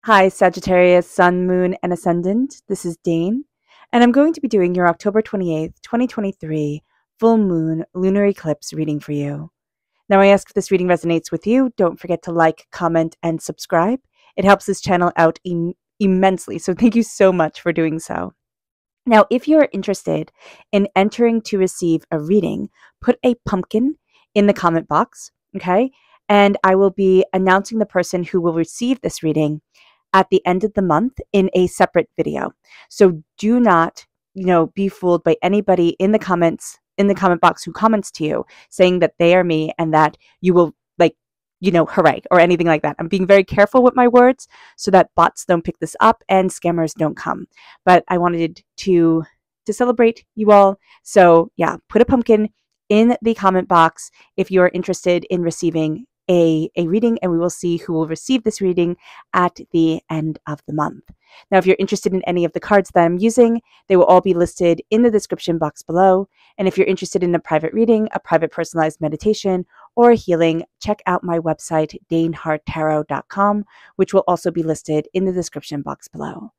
Hi, Sagittarius, Sun, Moon, and Ascendant. This is Dane, and I'm going to be doing your October 28th, 2023 full moon lunar eclipse reading for you. Now, I ask if this reading resonates with you. Don't forget to like, comment, and subscribe. It helps this channel out immensely, so thank you so much for doing so. Now, if you're interested in entering to receive a reading, put a pumpkin in the comment box, okay? And I will be announcing the person who will receive this reading at the end of the month in a separate video. So do not, be fooled by anybody in the comment box who comments to you saying that they are me and that you will hooray or anything like that. I'm being very careful with my words so that bots don't pick this up and scammers don't come. But I wanted to celebrate you all. So yeah, put a pumpkin in the comment box if you're interested in receiving a reading, and we will see who will receive this reading at the end of the month. Now, if you're interested in any of the cards that I'm using, they will all be listed in the description box below. And if you're interested in a private reading, a private personalized meditation, or a healing, check out my website, daneharttarot.com, which will also be listed in the description box below.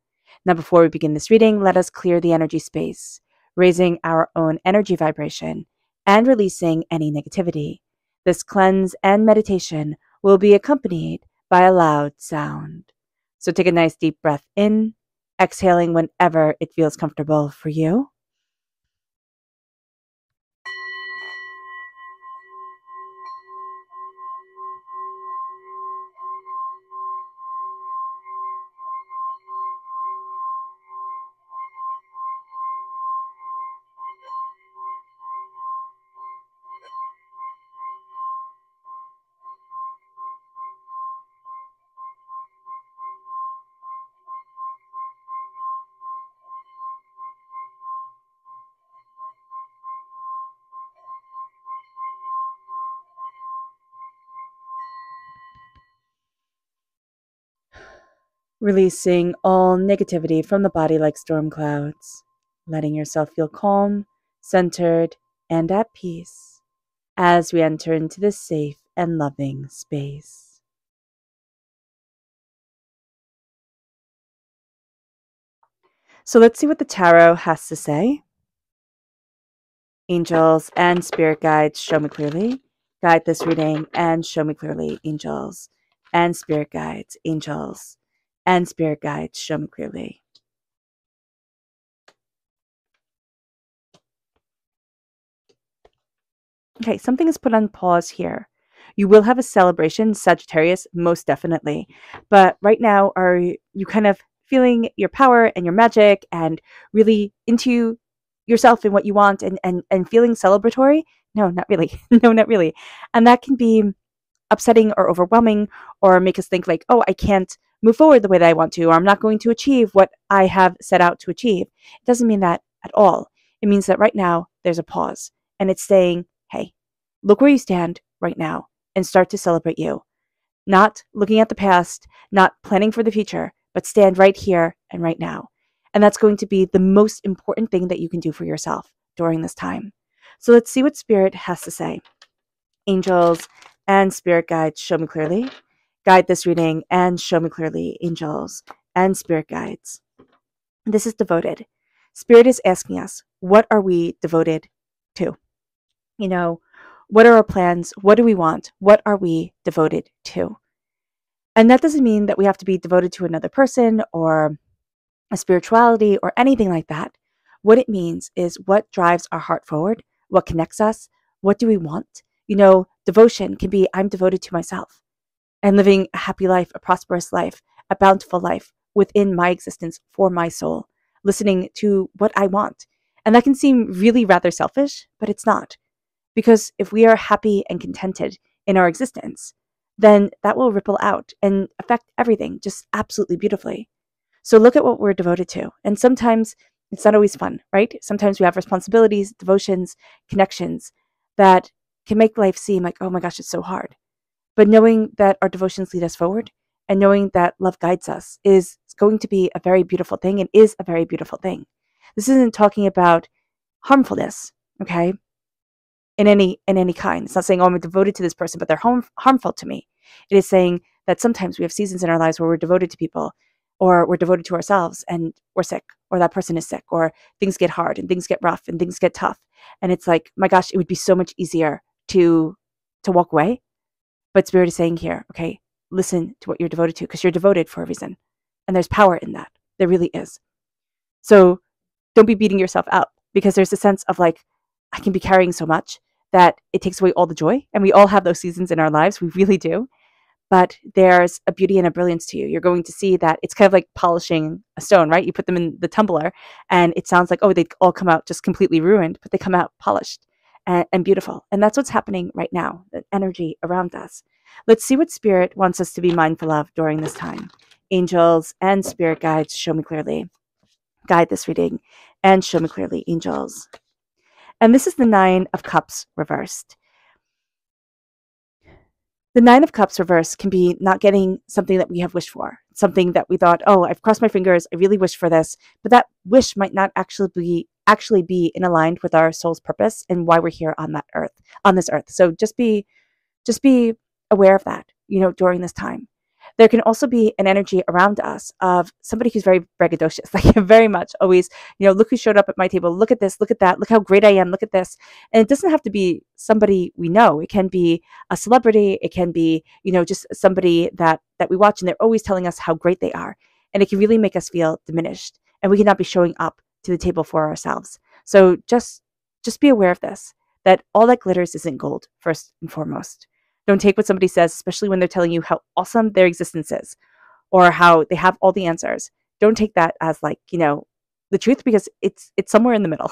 Now, before we begin this reading, let us clear the energy space, raising our own energy vibration and releasing any negativity. This cleanse and meditation will be accompanied by a loud sound. So take a nice deep breath in, exhaling whenever it feels comfortable for you. Releasing all negativity from the body like storm clouds, letting yourself feel calm, centered, and at peace as we enter into this safe and loving space. So let's see what the tarot has to say. Angels and spirit guides, show me clearly. Guide this reading and show me clearly, angels and spirit guides, angels and spirit guides, show me clearly. Okay, something is put on pause here. You will have a celebration, Sagittarius, most definitely. But right now, are you kind of feeling your power and your magic and really into yourself and what you want and feeling celebratory? No, not really. No, not really. And that can be upsetting or overwhelming or make us think like, oh, I can't move forward the way that I want to, or I'm not going to achieve what I have set out to achieve. It doesn't mean that at all. It means that right now there's a pause and it's saying, hey, look where you stand right now and start to celebrate you. Not looking at the past, not planning for the future, but stand right here and right now. And that's going to be the most important thing that you can do for yourself during this time. So let's see what Spirit has to say. Angels and spirit guides, show me clearly. Guide this reading and show me clearly, angels and spirit guides. This is devoted. Spirit is asking us, what are we devoted to? What are our plans? What do we want? What are we devoted to? And that doesn't mean that we have to be devoted to another person or a spirituality or anything like that. What it means is what drives our heart forward, what connects us, what do we want? Devotion can be I'm devoted to myself and living a happy life, a prosperous life, a bountiful life within my existence for my soul, listening to what I want. And that can seem really rather selfish, but it's not. Because if we are happy and contented in our existence, then that will ripple out and affect everything just absolutely beautifully. So look at what we're devoted to. And sometimes it's not always fun, right? Sometimes we have responsibilities, devotions, connections that can make life seem like, oh my gosh, it's so hard. But knowing that our devotions lead us forward and knowing that love guides us is going to be a very beautiful thing and is a very beautiful thing. This isn't talking about harmfulness, okay? In any kind. It's not saying, oh, I'm devoted to this person, but they're harmful to me. It is saying that sometimes we have seasons in our lives where we're devoted to people, or we're devoted to ourselves and we're sick, or that person is sick, or things get hard and things get rough and things get tough. And it's like, my gosh, it would be so much easier to walk away. But Spirit is saying here, okay, listen to what you're devoted to, because you're devoted for a reason. And there's power in that. There really is. So don't be beating yourself up, because there's a sense of like, I can be carrying so much that it takes away all the joy. And we all have those seasons in our lives. We really do. But there's a beauty and a brilliance to you. You're going to see that it's kind of like polishing a stone, right? You put them in the tumbler and it sounds like, oh, they all come out just completely ruined, but they come out polished and beautiful. And that's what's happening right now, the energy around us. Let's see what Spirit wants us to be mindful of during this time. Angels and spirit guides, show me clearly. Guide this reading and show me clearly, angels. And this is the 9 of Cups reversed. The 9 of Cups reversed can be not getting something that we have wished for, something that we thought, oh, I've crossed my fingers, I really wish for this, but that wish might not actually be in aligned with our soul's purpose and why we're here on this earth. So just be aware of that, during this time. There can also be an energy around us of somebody who's very braggadocious, like very much always, look who showed up at my table. Look at this, look at that, look how great I am, look at this. And it doesn't have to be somebody we know. It can be a celebrity. It can be, just somebody that we watch and they're always telling us how great they are. And it can really make us feel diminished, and we cannot be showing up to the table for ourselves. So just be aware of this, that all that glitters isn't gold, first and foremost. Don't take what somebody says, especially when they're telling you how awesome their existence is or how they have all the answers. Don't take that as like, the truth, because it's somewhere in the middle.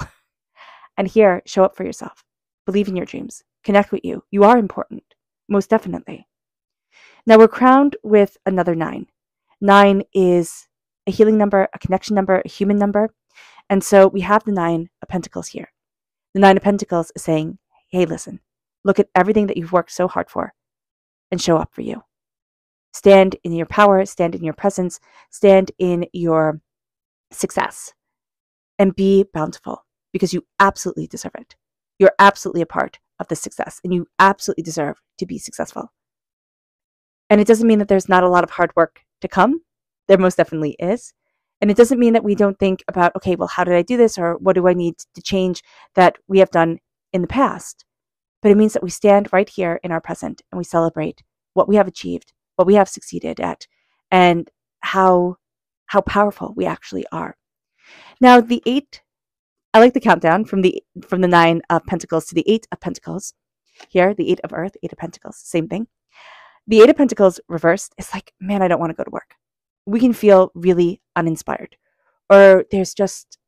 And here, show up for yourself. Believe in your dreams. Connect with you. You are important, most definitely. Now we're crowned with another 9. 9 is a healing number, a connection number, a human number. And so we have the 9 of Pentacles here. The 9 of Pentacles is saying, hey, listen. Look at everything that you've worked so hard for and show up for you. Stand in your power, stand in your presence, stand in your success, and be bountiful, because you absolutely deserve it. You're absolutely a part of the success, and you absolutely deserve to be successful. And it doesn't mean that there's not a lot of hard work to come. There most definitely is. And it doesn't mean that we don't think about, okay, well, how did I do this? Or what do I need to change that we have done in the past? But it means that we stand right here in our present and we celebrate what we have achieved, what we have succeeded at, and how powerful we actually are. Now, the 8, I like the countdown from the 9 of Pentacles to the 8 of Pentacles. Here, the 8 of Earth, 8 of Pentacles, same thing. The 8 of Pentacles reversed is like, man, I don't want to go to work. We can feel really uninspired, or there's just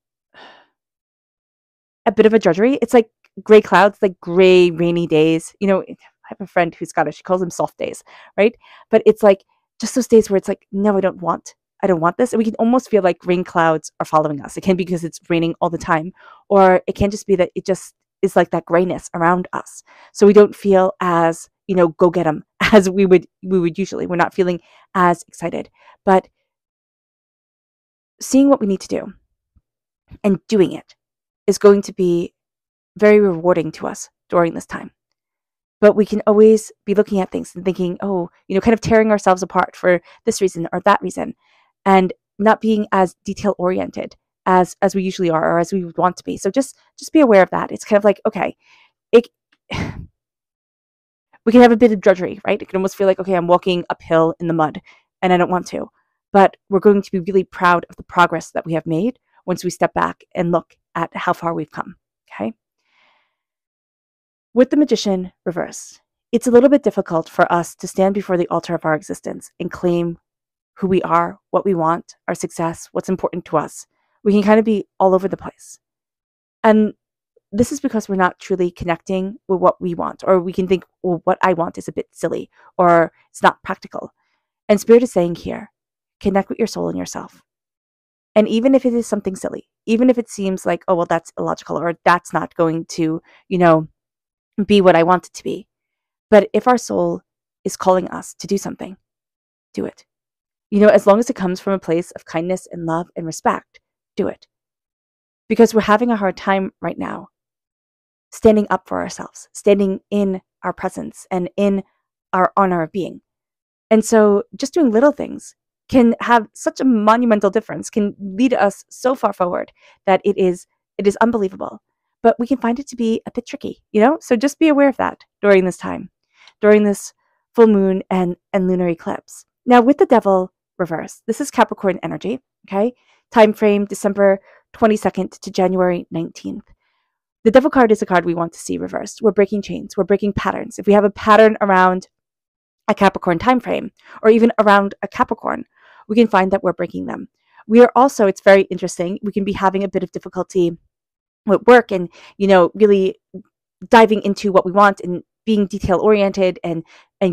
a bit of a drudgery. It's like gray clouds, like gray, rainy days. I have a friend who's Scottish. She calls them soft days, right? But it's like just those days where it's like, no, I don't want this. And we can almost feel like rain clouds are following us. It can be because it's raining all the time, or it can just be that it just is like that grayness around us. So we don't feel as, go get them as we would usually. We're not feeling as excited. But seeing what we need to do and doing it is going to be very rewarding to us during this time. But we can always be looking at things and thinking, oh, kind of tearing ourselves apart for this reason or that reason, and not being as detail oriented as we usually are, or as we would want to be. So just be aware of that. It's kind of like, okay, we can have a bit of drudgery, right? It can almost feel like, okay, I'm walking uphill in the mud and I don't want to. But we're going to be really proud of the progress that we have made once we step back and look at how far we've come, okay? With the Magician reversed, it's a little bit difficult for us to stand before the altar of our existence and claim who we are, what we want, our success, what's important to us. We can kind of be all over the place. And this is because we're not truly connecting with what we want, or we can think, well, what I want is a bit silly, or it's not practical. And Spirit is saying here, connect with your soul and yourself. And even if it is something silly, even if it seems like, oh, well, that's illogical, or that's not going to, be what I want it to be. But if our soul is calling us to do something, do it. As long as it comes from a place of kindness and love and respect, do it. Because we're having a hard time right now standing up for ourselves, standing in our presence and in our honor of being. And so just doing little things can have such a monumental difference, can lead us so far forward that it is unbelievable. But we can find it to be a bit tricky, So just be aware of that during this time, during this full moon and lunar eclipse. Now with the devil reverse, this is Capricorn energy, okay? Time frame December 22nd to January 19th. The devil card is a card we want to see reversed. We're breaking chains, we're breaking patterns. If we have a pattern around a Capricorn time frame or even around a Capricorn, we can find that we're breaking them. We are also, it's very interesting, we can be having a bit of difficulty with work and, really diving into what we want and being detail oriented and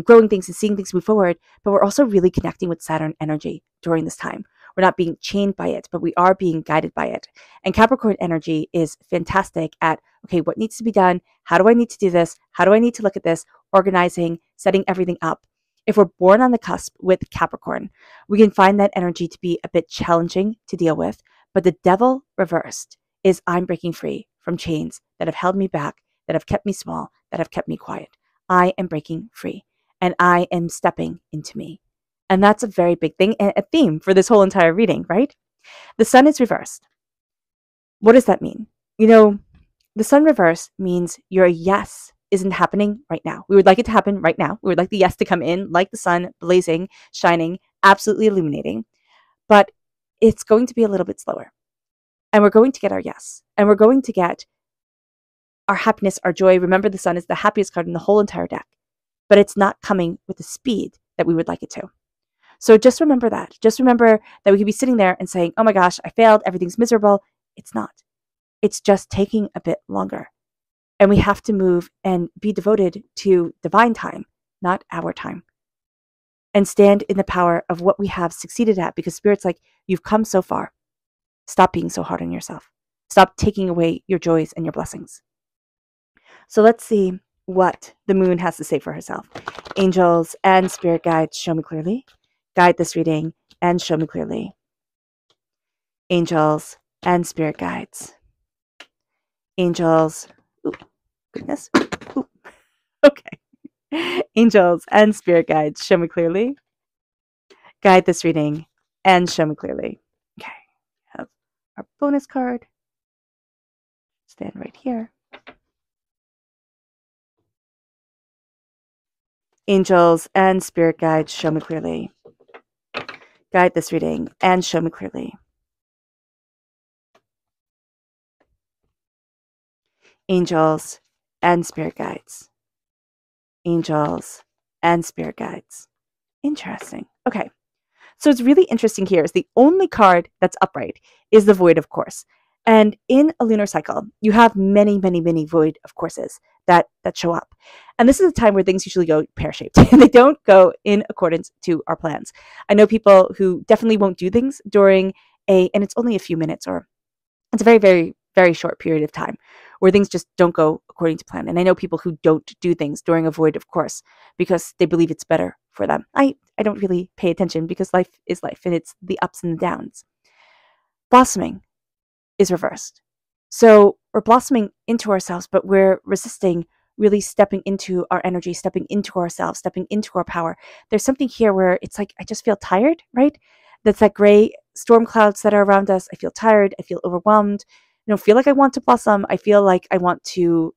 growing things and seeing things move forward. But we're also really connecting with Saturn energy during this time. We're not being chained by it, but we are being guided by it. And Capricorn energy is fantastic at, okay, what needs to be done? How do I need to do this? How do I need to look at this? Organizing, setting everything up. If we're born on the cusp with Capricorn, we can find that energy to be a bit challenging to deal with. But the devil reversed is I'm breaking free from chains that have held me back, that have kept me small, that have kept me quiet. I am breaking free and I am stepping into me. And that's a very big thing and a theme for this whole entire reading, right? The sun is reversed. What does that mean? The sun reversed means your yes isn't happening right now. We would like it to happen right now. We would like the yes to come in like the sun, blazing, shining, absolutely illuminating. But it's going to be a little bit slower. And we're going to get our yes. And we're going to get our happiness, our joy. Remember, the sun is the happiest card in the whole entire deck. But it's not coming with the speed that we would like it to. So just remember that. Just remember that we could be sitting there and saying, oh my gosh, I failed. Everything's miserable. It's not. It's just taking a bit longer. And we have to move and be devoted to divine time, not our time. And stand in the power of what we have succeeded at, because Spirit's like, you've come so far. Stop being so hard on yourself. Stop taking away your joys and your blessings. So let's see what the moon has to say for herself. Angels and spirit guides, show me clearly. Guide this reading and show me clearly. Angels and spirit guides. Angels. Ooh, goodness. Ooh. Okay. Angels and spirit guides, show me clearly. Guide this reading and show me clearly. Okay. Have our bonus card. Stand right here. Angels and spirit guides, show me clearly. Guide this reading and show me clearly. Angels and spirit guides. Angels and spirit guides. Interesting. Okay. So it's really interesting here is the only card that's upright is the Void of Course. And in a lunar cycle, you have many, many, many Void of Courses that show up. And this is a time where things usually go pear-shaped. They don't go in accordance to our plans. I know people who definitely won't do things during and it's only a few minutes, or it's a very, very, very short period of time where things just don't go according to plan. And I know people who don't do things during a Void of Course because they believe it's better for them. I don't really pay attention because life is life and it's the ups and the downs. Blossoming is reversed. So we're blossoming into ourselves, but we're resisting really stepping into our energy, stepping into ourselves, stepping into our power. There's something here where it's like, I just feel tired, right? That's that gray storm clouds that are around us. I feel tired. I feel overwhelmed. I don't feel like I want to blossom. I feel like I want to,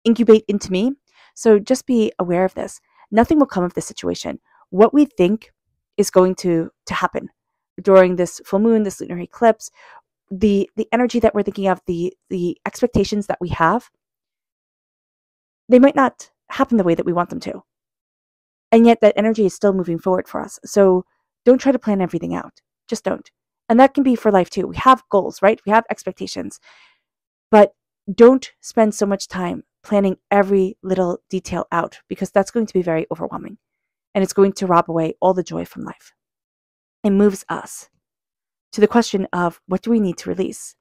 incubate into me. So just be aware of this. Nothing will come of this situation. What we think is going to happen during this full moon, this lunar eclipse, the energy that we're thinking of, the expectations that we have, they might not happen the way that we want them to. And yet that energy is still moving forward for us. So don't try to plan everything out. Just don't. And that can be for life too. We have goals, right? We have expectations. But don't spend so much time planning every little detail out, because that's going to be very overwhelming. And it's going to rob away all the joy from life. It moves us to the question of, what do we need to release?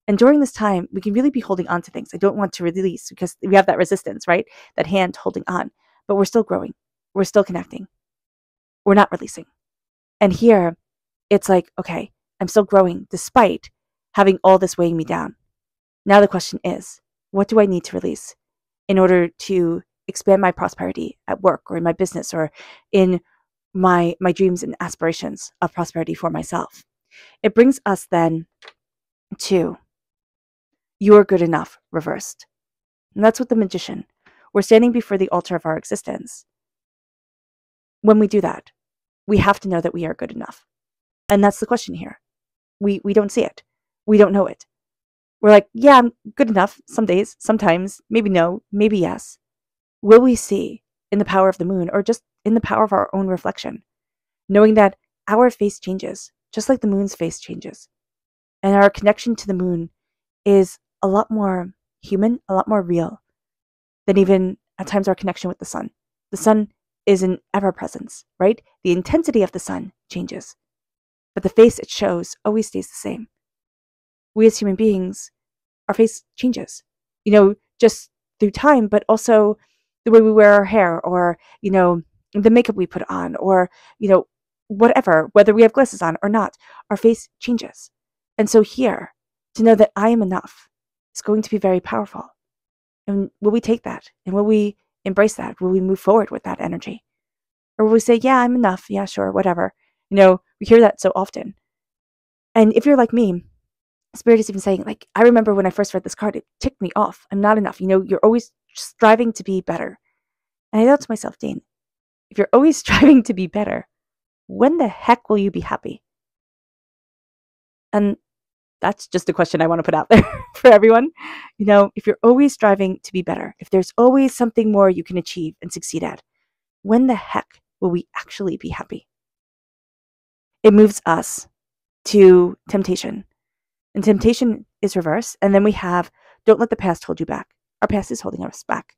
And during this time, we can really be holding on to things. I don't want to release because we have that resistance, right? That hand holding on. But we're still growing. We're still connecting. We're not releasing. And here, it's like, okay, I'm still growing despite having all this weighing me down. Now the question is, what do I need to release in order to expand my prosperity at work or in my business or in my dreams and aspirations of prosperity for myself. It brings us then to you're good enough reversed. And that's what the magician. We're standing before the altar of our existence. When we do that, we have to know that we are good enough. And that's the question here. We don't see it. We don't know it. We're like, yeah, I'm good enough some days, sometimes, maybe no, maybe yes. Will we see in the power of the moon or just in the power of our own reflection, knowing that our face changes, just like the moon's face changes. And our connection to the moon is a lot more human, a lot more real than even at times our connection with the sun. The sun is in ever presence, right? The intensity of the sun changes, but the face it shows always stays the same. We as human beings, our face changes, just through time, but also the way we wear our hair or, the makeup we put on or, whatever, whether we have glasses on or not, our face changes. And so here, to know that I am enough is going to be very powerful. And will we take that? And will we embrace that? Will we move forward with that energy? Or will we say, yeah, I'm enough. Yeah, sure, whatever. We hear that so often. And if you're like me, Spirit is even saying, like, I remember when I first read this card, it ticked me off. I'm not enough. You're always striving to be better. And I thought to myself, Dane, if you're always striving to be better, when the heck will you be happy? And that's just a question I want to put out there for everyone. If you're always striving to be better, if there's always something more you can achieve and succeed at, when the heck will we actually be happy? It moves us to temptation. And temptation is reverse. And then we have, don't let the past hold you back. Our past is holding us back.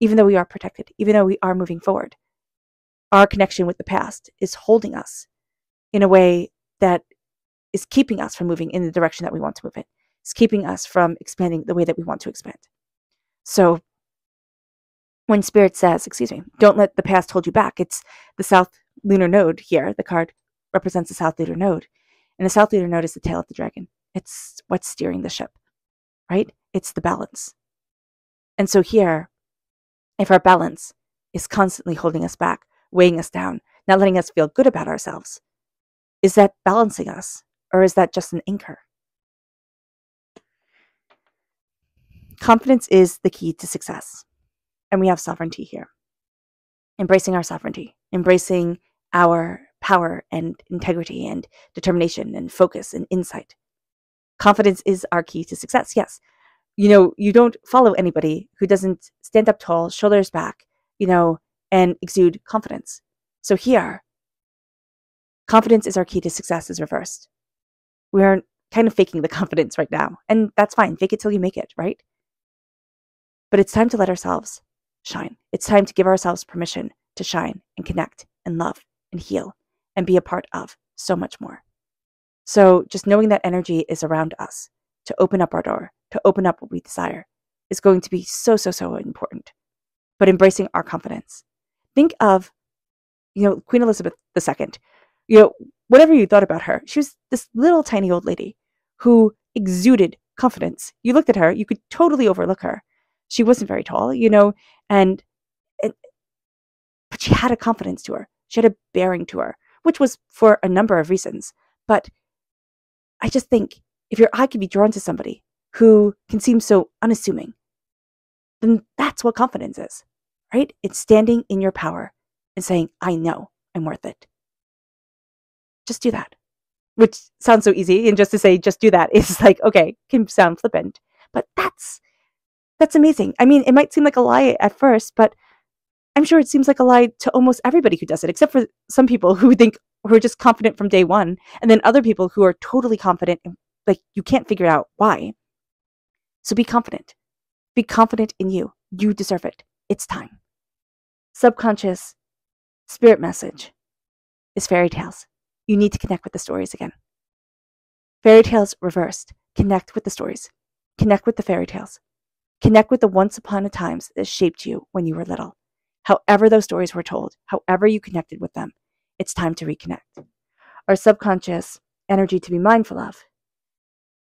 Even though we are protected, even though we are moving forward, our connection with the past is holding us in a way that is keeping us from moving in the direction that we want to move in. It's keeping us from expanding the way that we want to expand. So when Spirit says, don't let the past hold you back, it's the South Lunar Node here. The card represents the South Lunar Node. And the South Lunar Node is the tail of the dragon. It's what's steering the ship, right? It's the balance. And so here, if our balance is constantly holding us back, weighing us down, not letting us feel good about ourselves, is that balancing us or is that just an anchor? Confidence is the key to success. And we have sovereignty here. Embracing our sovereignty, embracing our power and integrity and determination and focus and insight. Confidence is our key to success. Yes. You don't follow anybody who doesn't stand up tall, shoulders back, and exude confidence. So here, confidence is our key to success is reversed. We are kind of faking the confidence right now. And that's fine. Fake it till you make it, right? But it's time to let ourselves shine. It's time to give ourselves permission to shine and connect and love and heal and be a part of so much more. So just knowing that energy is around us to open up our door, to open up what we desire is going to be so, so, so important. But embracing our confidence. Think of, Queen Elizabeth II. Whatever you thought about her, she was this little tiny old lady who exuded confidence. You looked at her, you could totally overlook her. She wasn't very tall, but she had a confidence to her. She had a bearing to her, which was for a number of reasons. But I just think if your eye can be drawn to somebody who can seem so unassuming, then that's what confidence is, right? It's standing in your power and saying, I know I'm worth it. Just do that, which sounds so easy. And just to say, just do that is like, okay, can sound flippant, but that's amazing. I mean, it might seem like a lie at first, but I'm sure it seems like a lie to almost everybody who does it, except for some people who are just confident from day one. And then other people who are totally confident, like you can't figure out why. So be confident. Be confident in you. You deserve it. It's time. Subconscious spirit message is fairy tales. You need to connect with the stories again. Fairy tales reversed. Connect with the stories. Connect with the fairy tales. Connect with the once upon a times that shaped you when you were little. However those stories were told, however you connected with them, it's time to reconnect. Our subconscious energy to be mindful of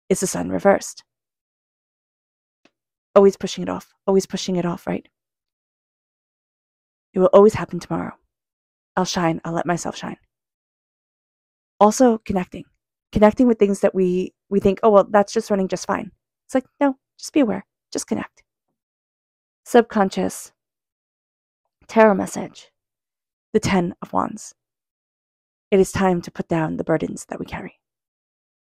is the sun reversed. Always pushing it off, right? It will always happen tomorrow. I'll shine. I'll let myself shine. Also connecting with things that we think, oh, well, that's just running just fine. It's like, no, just be aware, just connect. Subconscious, tarot message, the 10 of Wands. It is time to put down the burdens that we carry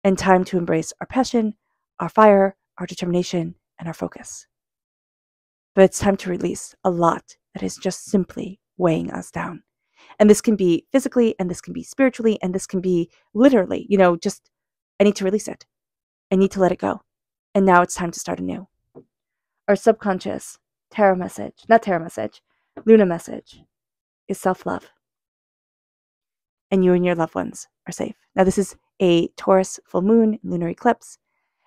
and time to embrace our passion, our fire, our determination, and our focus. But it's time to release a lot that is just simply weighing us down. And this can be physically, and this can be spiritually, and this can be literally, just I need to release it. I need to let it go. And now it's time to start anew. Our subconscious Luna message is self-love. And you and your loved ones are safe. Now, this is a Taurus full moon, lunar eclipse.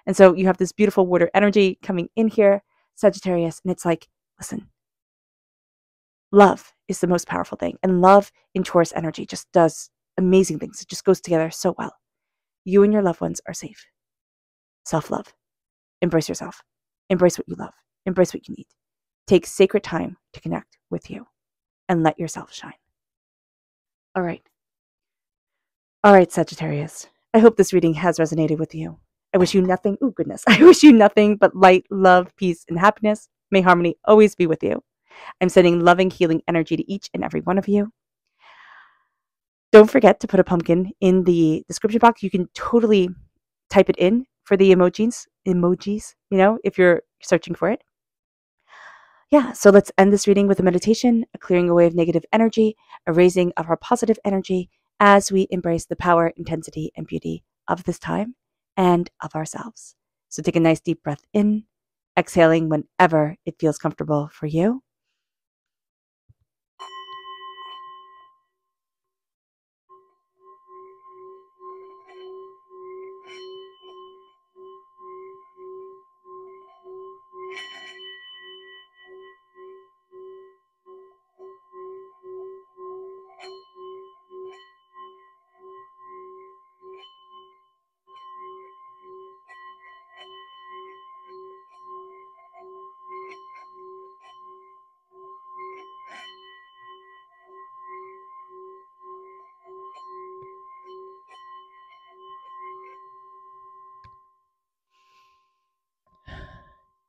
And so you have this beautiful water energy coming in here, Sagittarius, and it's like, listen, love is the most powerful thing. And love in Taurus energy just does amazing things. It just goes together so well. You and your loved ones are safe. Self-love. Embrace yourself. Embrace what you love. Embrace what you need. Take sacred time to connect with you and let yourself shine. All right, Sagittarius. I hope this reading has resonated with you. I wish you nothing, I wish you nothing but light, love, peace, and happiness. May harmony always be with you. I'm sending loving, healing energy to each and every one of you. Don't forget to put a pumpkin in the description box. You can totally type it in for the emojis, if you're searching for it. Yeah, so let's end this reading with a meditation, a clearing away of negative energy, a raising of our positive energy as we embrace the power, intensity, and beauty of this time and of ourselves. So take a nice deep breath in, exhaling whenever it feels comfortable for you.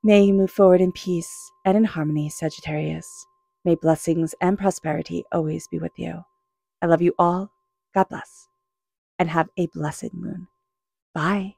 May you move forward in peace and in harmony, Sagittarius. May blessings and prosperity always be with you. I love you all. God bless. And have a blessed moon. Bye.